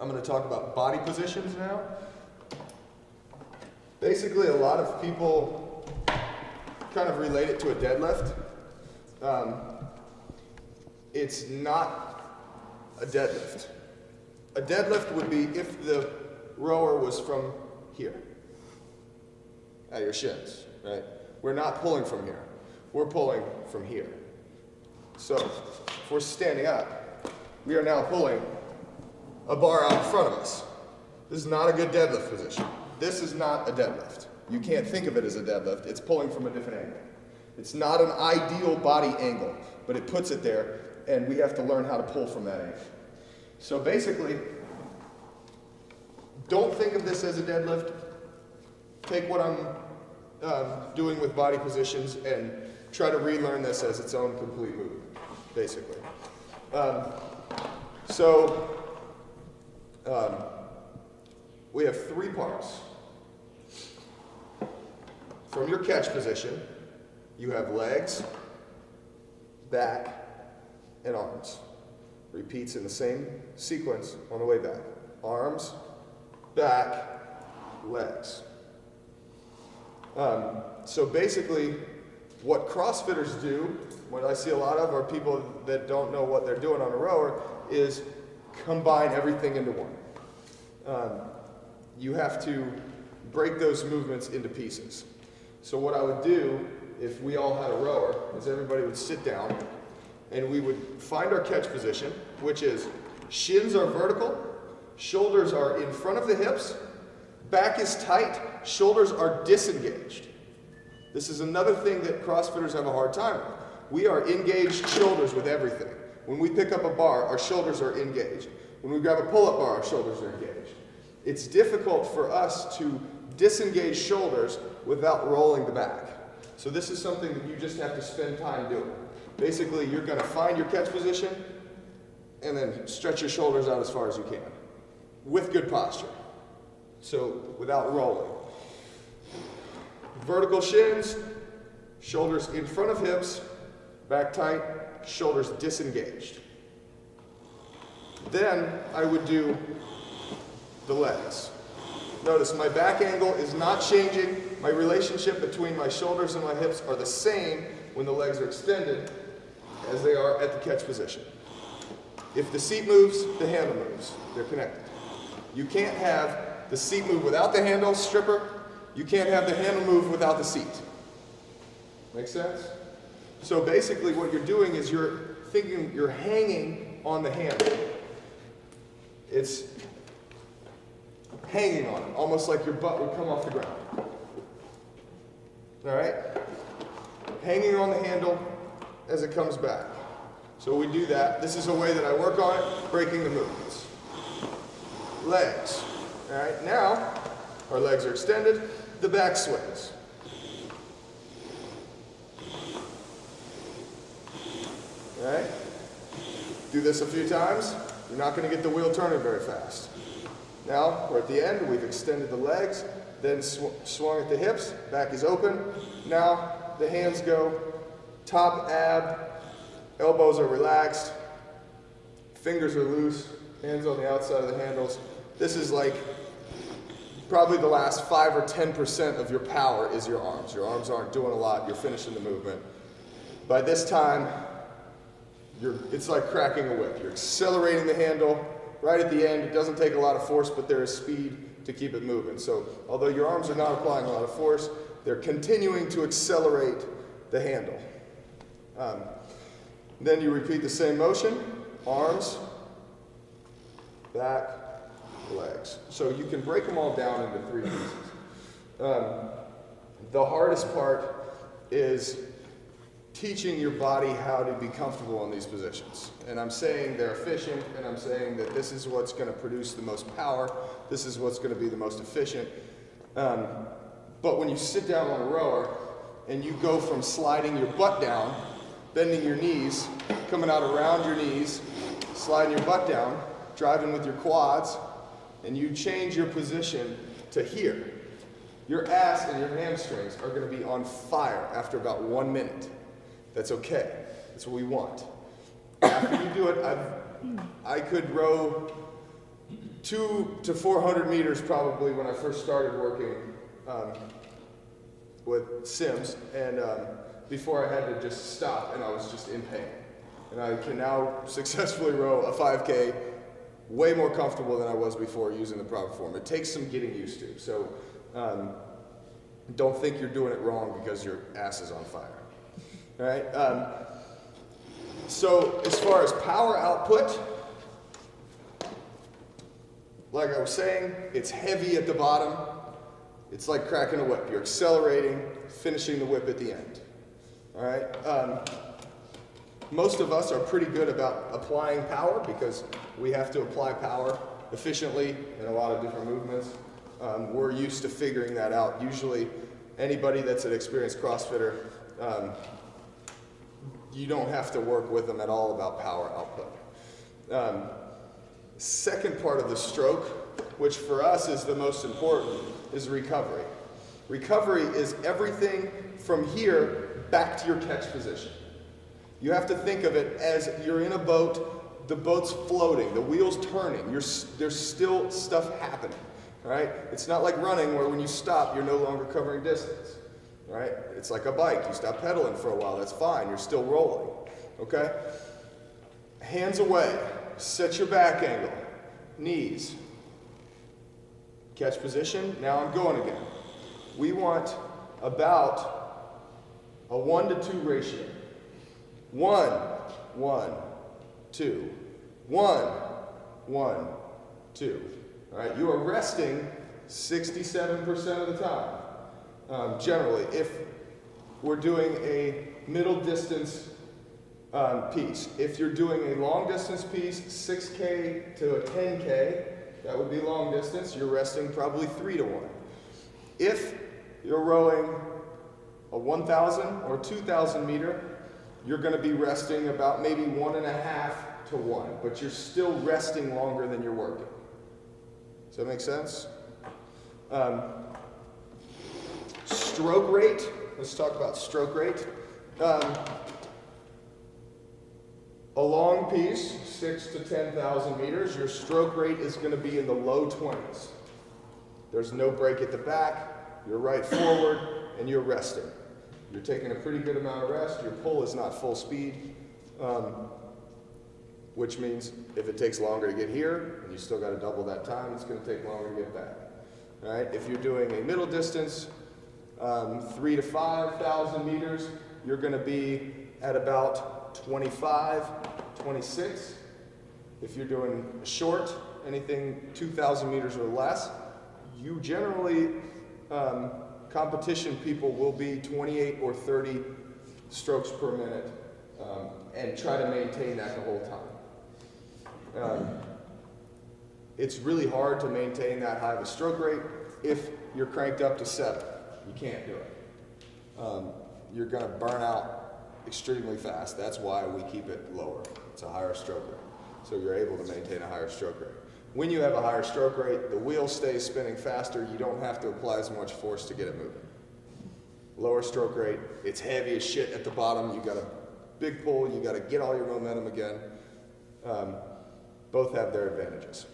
I'm going to talk about body positions now. Basically, a lot of people kind of relate it to a deadlift. It's not a deadlift. A deadlift would be if the rower was from here, at your shins, right? We're not pulling from here. We're pulling from here. So, if we're standing up, we are now pulling a bar out in front of us. This is not a good deadlift position. This is not a deadlift. You can't think of it as a deadlift. It's pulling from a different angle. It's not an ideal body angle, but it puts it there, and we have to learn how to pull from that angle. So basically, don't think of this as a deadlift. Take what I'm doing with body positions and try to relearn this as its own complete movement, basically. We have 3 parts. From your catch position, you have legs, back, and arms. Repeats in the same sequence on the way back. Arms, back, legs. So basically, what crossfitters do, what I see a lot of are people that don't know what they're doing on a rower, is combine everything into one. You have to break those movements into pieces. So what I would do, if we all had a rower, is everybody would sit down, and we would find our catch position, which is shins are vertical, shoulders are in front of the hips, back is tight, shoulders are disengaged. This is another thing that CrossFitters have a hard time with. We are engaged shoulders with everything. When we pick up a bar, our shoulders are engaged. When we grab a pull-up bar, our shoulders are engaged. It's difficult for us to disengage shoulders without rolling the back. So this is something that you just have to spend time doing. Basically, you're going to find your catch position and then stretch your shoulders out as far as you can with good posture. So without rolling. Vertical shins, shoulders in front of hips, back tight, shoulders disengaged. Then I would do the legs. Notice my back angle is not changing. My relationship between my shoulders and my hips are the same when the legs are extended as they are at the catch position. If the seat moves, the handle moves. They're connected. You can't have the seat move without the handle, stripper. You can't have the handle move without the seat. Make sense? So basically what you're doing is you're thinking you're hanging on the handle. It's hanging on it, almost like your butt would come off the ground. All right? Hanging on the handle as it comes back. So we do that. This is a way that I work on it, breaking the movements. Legs. All right, now our legs are extended, the back swings. All right? Do this a few times. You're not going to get the wheel turning very fast. Now, we're at the end. We've extended the legs, then swung at the hips. Back is open. Now, the hands go top ab, elbows are relaxed, fingers are loose, hands on the outside of the handles. This is like probably the last 5 or 10% of your power is your arms. Your arms aren't doing a lot. You're finishing the movement. By this time, it's like cracking a whip. You're accelerating the handle. Right at the end, it doesn't take a lot of force, but there is speed to keep it moving. So although your arms are not applying a lot of force, they're continuing to accelerate the handle. Then you repeat the same motion, arms, back, legs. So you can break them all down into 3 pieces. The hardest part is teaching your body how to be comfortable in these positions. And I'm saying they're efficient, and I'm saying that this is what's going to produce the most power, this is what's going to be the most efficient. But when you sit down on a rower and you go from sliding your butt down, bending your knees, coming out around your knees, sliding your butt down, driving with your quads, and you change your position to here, your ass and your hamstrings are going to be on fire after about 1 minute. That's okay. That's what we want. After you do it, I could row 200 to 400 meters probably when I first started working with Sims, and before I had to just stop and I was just in pain. And I can now successfully row a 5K way more comfortable than I was before using the proper form. It takes some getting used to. So don't think you're doing it wrong because your ass is on fire. All right? So as far as power output, like I was saying, it's heavy at the bottom. It's like cracking a whip. You're accelerating, finishing the whip at the end. All right? Most of us are pretty good about applying power because we have to apply power efficiently in a lot of different movements. We're used to figuring that out. Usually, anybody that's an experienced CrossFitter, you don't have to work with them at all about power output. Second part of the stroke, which for us is the most important, is recovery. Recovery is everything from here back to your catch position. You have to think of it as you're in a boat, the boat's floating, the wheel's turning, there's still stuff happening, all right? It's not like running where when you stop, you're no longer covering distance, all right? It's like a bike, you stop pedaling for a while, that's fine, you're still rolling, okay? Hands away, set your back angle, knees, catch position, now I'm going again. We want about a 1-to-2 ratio. 1, 1, 2, 1, 1, 2. All right, you are resting 67% of the time, generally. If we're doing a middle distance piece, if you're doing a long distance piece, 6K to a 10K, that would be long distance, you're resting probably 3 to 1. If you're rowing a 1,000 or 2,000 meter, you're going to be resting about maybe 1.5 to 1, but you're still resting longer than you're working. Does that make sense? Stroke rate. Let's talk about stroke rate. A long piece, 6,000 to 10,000 meters, your stroke rate is going to be in the low 20s. There's no break at the back, you're right forward, and you're resting. You're taking a pretty good amount of rest, your pull is not full speed, which means if it takes longer to get here, and you still got to double that time, it's going to take longer to get back. All right? If you're doing a middle distance, 3,000 to 5,000 meters, you're going to be at about 25, 26. If you're doing short, anything 2,000 meters or less, you generally, competition people will be 28 or 30 strokes per minute and try to maintain that the whole time. It's really hard to maintain that high of a stroke rate if you're cranked up to 7. You can't do it. You're going to burn out extremely fast. That's why we keep it lower. It's a higher stroke rate. So you're able to maintain a higher stroke rate. When you have a higher stroke rate, the wheel stays spinning faster. You don't have to apply as much force to get it moving. Lower stroke rate, it's heavy as shit at the bottom. You got a big pull. You got to get all your momentum again. Both have their advantages.